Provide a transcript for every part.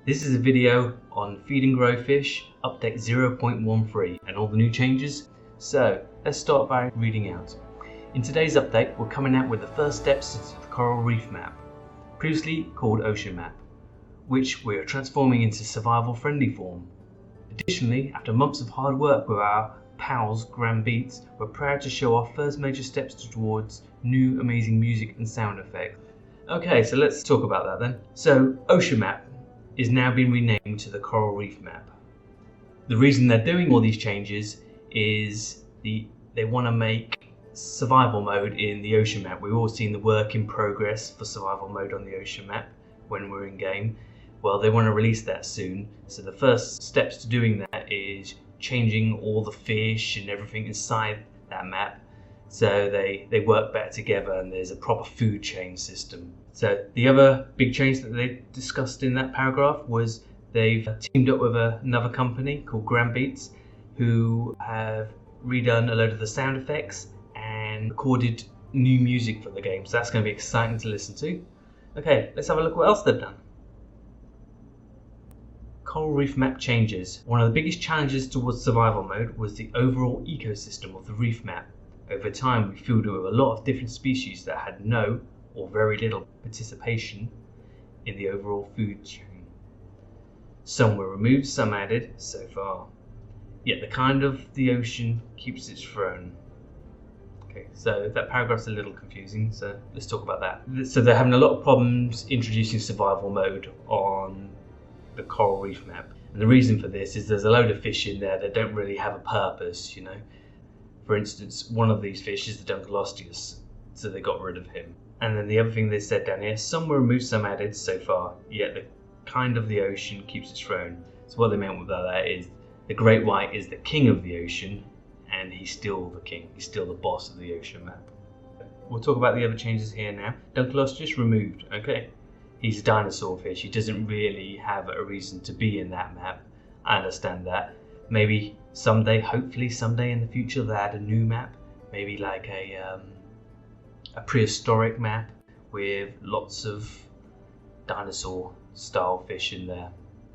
This is a video on Feed and Grow Fish update 0.13 and all the new changes. So let's start by reading out. In today's update, we're coming out with the first steps to the Coral Reef map, previously called Ocean Map, which we are transforming into survival friendly form. Additionally, after months of hard work with our pals Beats, we're proud to show our first major steps towards new amazing music and sound effects. Okay, so let's talk about that then. So Ocean Map is now being renamed to the Coral Reef map. The reason they're doing all these changes is they want to make survival mode in the ocean map. We've all seen the work in progress for survival mode on the ocean map when we're in game. Well, they want to release that soon. So the first steps to doing that is changing all the fish and everything inside that map so they work better together and there's a proper food chain system. So the other big change that they discussed in that paragraph was they've teamed up with another company called Beats, who have redone a load of the sound effects and recorded new music for the game. So that's going to be exciting to listen to. Okay, let's have a look at what else they've done. Coral Reef map changes. One of the biggest challenges towards survival mode was the overall ecosystem of the reef map. Over time, we filled it with a lot of different species that had no or very little participation in the overall food chain. Some were removed, some added, so far. Yet the kind of the ocean keeps its throne. Okay, so that paragraph's a little confusing, so let's talk about that. So they're having a lot of problems introducing survival mode on the Coral Reef map. And the reason for this is there's a load of fish in there that don't really have a purpose, you know. For instance, one of these fish is the Dunkleosteus, so they got rid of him. And then the other thing they said down here, some were removed, some added so far, yet the kind of the ocean keeps its throne. So what they meant with that is the great white is the king of the ocean, and he's still the king, he's still the boss of the ocean map. We'll talk about the other changes here now. Dunkleosteus removed, okay. He's a dinosaur fish, he doesn't really have a reason to be in that map. I understand that. Maybe someday, hopefully someday in the future, they'll add a new map. Maybe like a prehistoric map with lots of dinosaur style fish in there.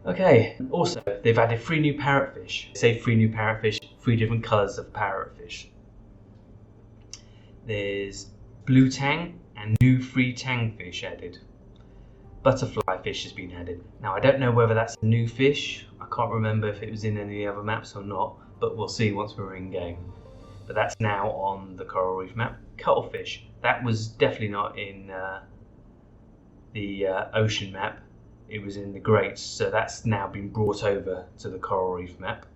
Okay, also they've added 3 new parrotfish. Say 3 new parrotfish, 3 different colours of parrotfish. There's blue tang and new 3 tang fish added. Butterfly fish has been added. Now I don't know whether that's a new fish. I can't remember if it was in any other maps or not, but we'll see once we're in game. But that's now on the Coral Reef map. Cuttlefish, that was definitely not in the ocean map. It was in the Greats, so that's now been brought over to the Coral Reef map.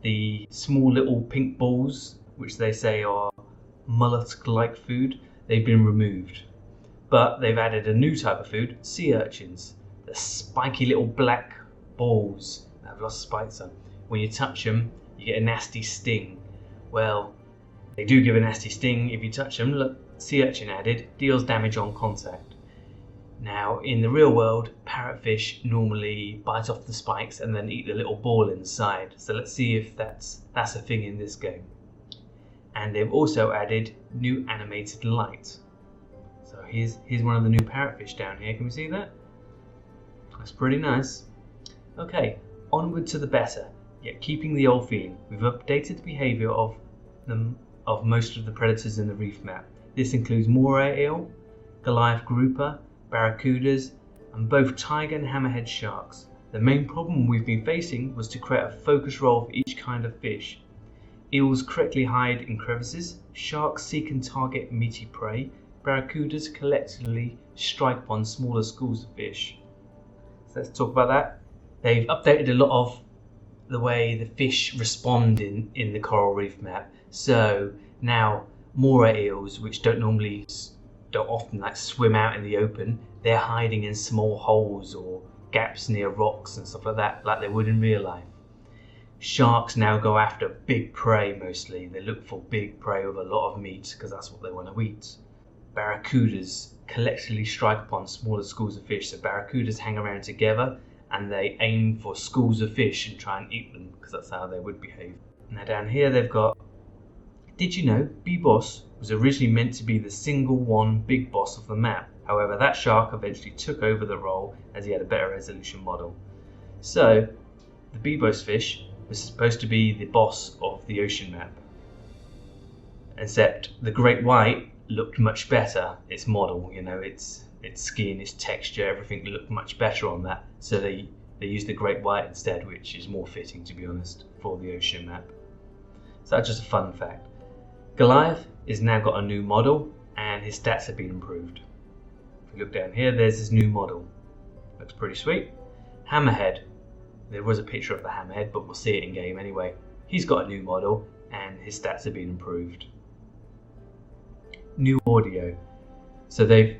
The small little pink balls, which they say are mullet-like food, they've been removed. But they've added a new type of food, sea urchins. The spiky little black balls that have lots of spikes on. When you touch them, you get a nasty sting. Well, they do give a nasty sting if you touch them. Look, sea urchin added, deals damage on contact. Now, in the real world, parrotfish normally bite off the spikes and then eat the little ball inside. So let's see if that's a thing in this game. And they've also added new animated light. So here's one of the new parrotfish down here. Can we see that? That's pretty nice. Okay, onward to the better, yet keeping the old feeling. We've updated the behaviour of most of the predators in the reef map. This includes moray eel, Goliath grouper, barracudas, and both tiger and hammerhead sharks. The main problem we've been facing was to create a focus role for each kind of fish. Eels correctly hide in crevices, sharks seek and target meaty prey, barracudas collectively strike upon smaller schools of fish. So let's talk about that. They've updated a lot of the way the fish respond in the Coral Reef map. So now moray eels, which don't often like swim out in the open, they're hiding in small holes or gaps near rocks and stuff like that, like they would in real life. Sharks now go after big prey mostly. They look for big prey with a lot of meat because that's what they want to eat. Barracudas collectively strike upon smaller schools of fish. So barracudas hang around together and they aim for schools of fish and try and eat them because that's how they would behave. Now down here they've got, did you know B-Boss was originally meant to be the single one big boss of the map? However, that shark eventually took over the role as he had a better resolution model. So, the Bebos fish was supposed to be the boss of the ocean map. Except the great white looked much better, its model, you know, its skin, its texture, everything looked much better on that. So they used the great white instead, which is more fitting, to be honest, for the ocean map. So that's just a fun fact. Goliath has now got a new model and his stats have been improved. If you look down here, there's his new model. Looks pretty sweet. Hammerhead. There was a picture of the hammerhead, but we'll see it in game anyway. He's got a new model and his stats have been improved. New audio. So they've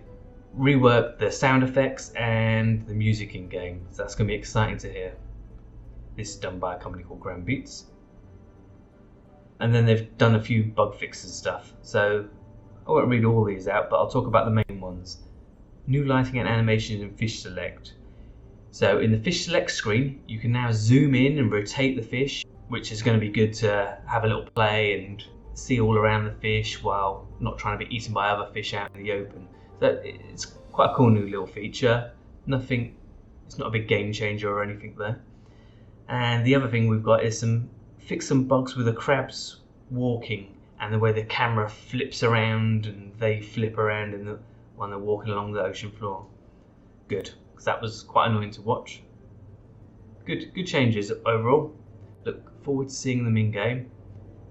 reworked the sound effects and the music in game. So that's going to be exciting to hear. This is done by a company called Grand Beats. And then they've done a few bug fixes and stuff. So I won't read all these out, but I'll talk about the main ones. New lighting and animation in Fish Select. So in the Fish Select screen, you can now zoom in and rotate the fish, which is going to be good to have a little play and see all around the fish while not trying to be eaten by other fish out in the open. So it's quite a cool new little feature. Nothing, it's not a big game changer or anything there. And the other thing we've got is fix some bugs with the crabs walking and the way the camera flips around and they flip around when they're walking along the ocean floor. Good, because that was quite annoying to watch. Good changes overall. Look forward to seeing them in game.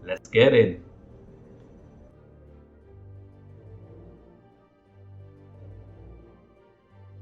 Let's get in.